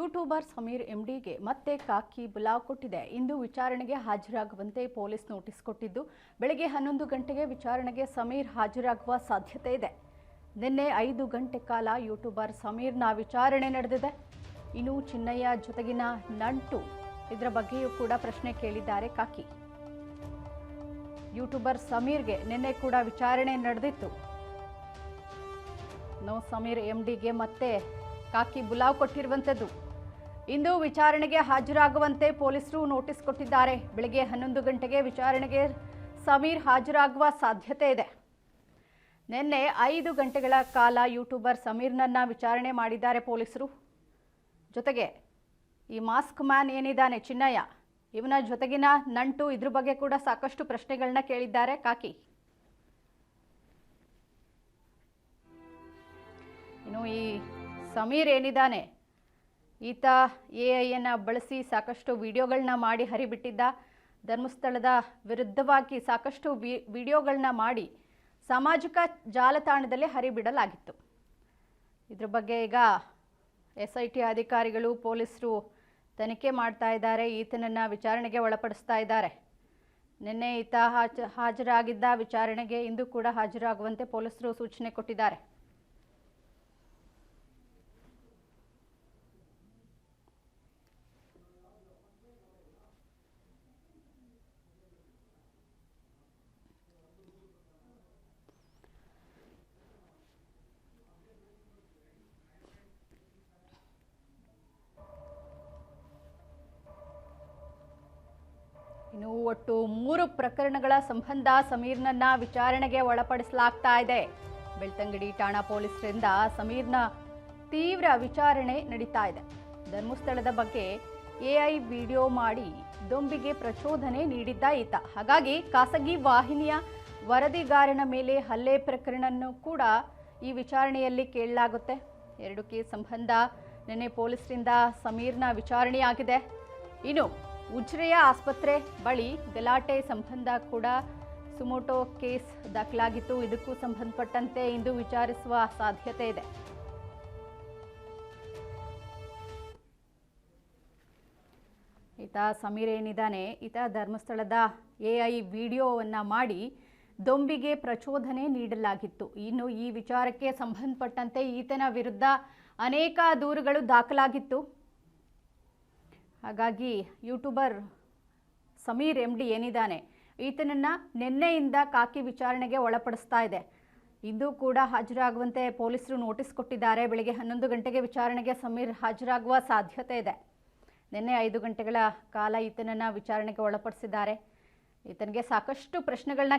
YouTuber Sameer ಎಂಡಿಗೆ ಮತ್ತೆ ಕಾಕಿ ಬುಲಾವ್ ಕೊಟ್ಟಿದೆ. ಇಂದು ವಿಚಾರಣೆಗೆ ಹಾಜರಾಗುವಂತೆ ಪೊಲೀಸ್ ನೋಟಿಸ್ ಕೊಟ್ಟಿದ್ದು, ಬೆಳಗ್ಗೆ 11 ಗಂಟೆಗೆ ವಿಚಾರಣೆಗೆ ಸಮೀರ್ ಹಾಜರಾಗುವ ಸಾಧ್ಯತೆ ಇದೆ. ನಿನ್ನೆ 5 ಗಂಟೆ ಕಾಲ ಯೂಟ್ಯೂಬರ್ ಸಮೀರ್ನ ವಿಚಾರಣೆ ನಡೆದಿದೆ. ಇನ್ನು ಚಿನ್ನಯ್ಯ ಜೊತೆಗಿನ ನಂಟು ಇದರ ಬಗ್ಗೆಯೂ ಕೂಡ ಪ್ರಶ್ನೆ ಕೇಳಿದ್ದಾರೆ ಕಾಕಿ. ಯೂಟ್ಯೂಬರ್ ಸಮೀರ್ಗೆ ನಿನ್ನೆ ಕೂಡ ವಿಚಾರಣೆ ನಡೆದಿತ್ತು. ಸಮೀರ್ ಎಂಡಿಗೆ ಮತ್ತೆ ಕಾಕಿ ಬುಲಾವ್ ಕೊಟ್ಟಿರುವಂಥದ್ದು. ಇಂದು ವಿಚಾರಣೆಗೆ ಹಾಜರಾಗುವಂತೆ ಪೊಲೀಸರು ನೋಟಿಸ್ ಕೊಟ್ಟಿದ್ದಾರೆ. ಬೆಳಗ್ಗೆ 11 ಗಂಟೆಗೆ ವಿಚಾರಣೆಗೆ ಸಮೀರ್ ಹಾಜರಾಗುವ ಸಾಧ್ಯತೆ ಇದೆ. ನಿನ್ನೆ 5 ಗಂಟೆಗಳ ಕಾಲ ಯೂಟ್ಯೂಬರ್ ಸಮೀರ್ನನ್ನ ವಿಚಾರಣೆ ಮಾಡಿದ್ದಾರೆ ಪೊಲೀಸರು. ಜೊತೆಗೆ ಈ ಮಾಸ್ಕ್ ಮ್ಯಾನ್ ಏನಿದ್ದಾನೆ ಚಿನ್ನಯ್ಯ, ಇವನ ಜೊತೆಗಿನ ನಂಟು ಇದ್ರ ಬಗ್ಗೆ ಕೂಡ ಸಾಕಷ್ಟು ಪ್ರಶ್ನೆಗಳನ್ನ ಕೇಳಿದ್ದಾರೆ ಕಾಕಿ. ಇನ್ನು ಈ ಸಮೀರ್ ಏನಿದ್ದಾನೆ, ಈತ ಎಐಯನ್ನು ಬಳಸಿ ಸಾಕಷ್ಟು ವಿಡಿಯೋಗಳನ್ನ ಮಾಡಿ ಹರಿಬಿಟ್ಟಿದ್ದ. ಧರ್ಮಸ್ಥಳದ ವಿರುದ್ಧವಾಗಿ ಸಾಕಷ್ಟು ವಿಡಿಯೋಗಳನ್ನ ಮಾಡಿ ಸಾಮಾಜಿಕ ಜಾಲತಾಣದಲ್ಲಿ ಹರಿಬಿಡಲಾಗಿತ್ತು. ಇದ್ರ ಬಗ್ಗೆ ಈಗ SIT ಅಧಿಕಾರಿಗಳು ಪೊಲೀಸರು ತನಿಖೆ ಮಾಡ್ತಾ ಇದ್ದಾರೆ. ಈತನನ್ನು ವಿಚಾರಣೆಗೆ ಒಳಪಡಿಸ್ತಾ ಇದ್ದಾರೆ. ನಿನ್ನೆ ಈತ ಹಾಜರಾಗಿದ್ದ ವಿಚಾರಣೆಗೆ ಇಂದು ಕೂಡ ಹಾಜರಾಗುವಂತೆ ಪೊಲೀಸರು ಸೂಚನೆ ಕೊಟ್ಟಿದ್ದಾರೆ. ಇನ್ನು ಒಟ್ಟು 3 ಪ್ರಕರಣಗಳ ಸಂಬಂಧ ಸಮೀರ್ನನ್ನ ವಿಚಾರಣೆಗೆ ಒಳಪಡಿಸಲಾಗ್ತಾ ಇದೆ. ಬೆಳ್ತಂಗಡಿ ಠಾಣಾ ಪೊಲೀಸರಿಂದ ಸಮೀರ್ನ ತೀವ್ರ ವಿಚಾರಣೆ ನಡೀತಾ ಇದೆ. ಧರ್ಮಸ್ಥಳದ ಬಗ್ಗೆ AI ವಿಡಿಯೋ ಮಾಡಿ ದೊಂಬಿಗೆ ಪ್ರಚೋದನೆ ನೀಡಿದ್ದ ಈತ. ಹಾಗಾಗಿ ಖಾಸಗಿ ವಾಹಿನಿಯ ವರದಿಗಾರನ ಮೇಲೆ ಹಲ್ಲೆ ಪ್ರಕರಣವನ್ನು ಕೂಡ ಈ ವಿಚಾರಣೆಯಲ್ಲಿ ಕೇಳಲಾಗುತ್ತೆ. 2 ಕೇಸ್ ಸಂಬಂಧ ನಿನ್ನೆ ಪೊಲೀಸರಿಂದ ಸಮೀರ್ನ ವಿಚಾರಣೆಯಾಗಿದೆ. ಇನ್ನು ಉಜಿರೆಯ ಆಸ್ಪತ್ರೆ ಬಳಿ ಗಲಾಟೆ ಸಂಬಂಧ ಕೂಡ ಸುಮೋಟೋ ಕೇಸ್ ದಾಖಲಾಗಿತ್ತು. ಇದಕ್ಕೂ ಸಂಬಂಧಪಟ್ಟಂತೆ ಇಂದು ವಿಚಾರಿಸುವ ಸಾಧ್ಯತೆ ಇದೆ. ಈತ ಸಮೀರ್ ಏನಿದ್ದಾನೆ, ಈತ ಧರ್ಮಸ್ಥಳದ AI ವಿಡಿಯೋವನ್ನ ಮಾಡಿ ದೊಂಬಿಗೆ ಪ್ರಚೋದನೆ ನೀಡಲಾಗಿತ್ತು. ಇನ್ನು ಈ ವಿಚಾರಕ್ಕೆ ಸಂಬಂಧಪಟ್ಟಂತೆ ಈತನ ವಿರುದ್ಧ ಅನೇಕ ದೂರುಗಳು ದಾಖಲಾಗಿತ್ತು. ಹಾಗಾಗಿ ಯೂಟ್ಯೂಬರ್ ಸಮೀರ್ MD ಏನಿದ್ದಾನೆ, ಈತನನ್ನ ನಿನ್ನೆಯಿಂದ ಕಾಕಿ ವಿಚಾರಣೆಗೆ ಒಳಪಡಿಸ್ತಾ ಇದೆ. ಇಂದು ಕೂಡ ಹಾಜರಾಗುವಂತೆ ಪೊಲೀಸರು ನೋಟಿಸ್ ಕೊಟ್ಟಿದ್ದಾರೆ. ಬೆಳಗ್ಗೆ 11 ಗಂಟೆಗೆ ವಿಚಾರಣೆಗೆ ಸಮೀರ್ ಹಾಜರಾಗುವ ಸಾಧ್ಯತೆ ಇದೆ. ನಿನ್ನೆ 5 ಗಂಟೆಗಳ ಕಾಲ ಈತನನ್ನ ವಿಚಾರಣೆಗೆ ಒಳಪಡಿಸಿದ್ದಾರೆ. ಈತನಿಗೆ ಸಾಕಷ್ಟು ಪ್ರಶ್ನೆಗಳನ್ನ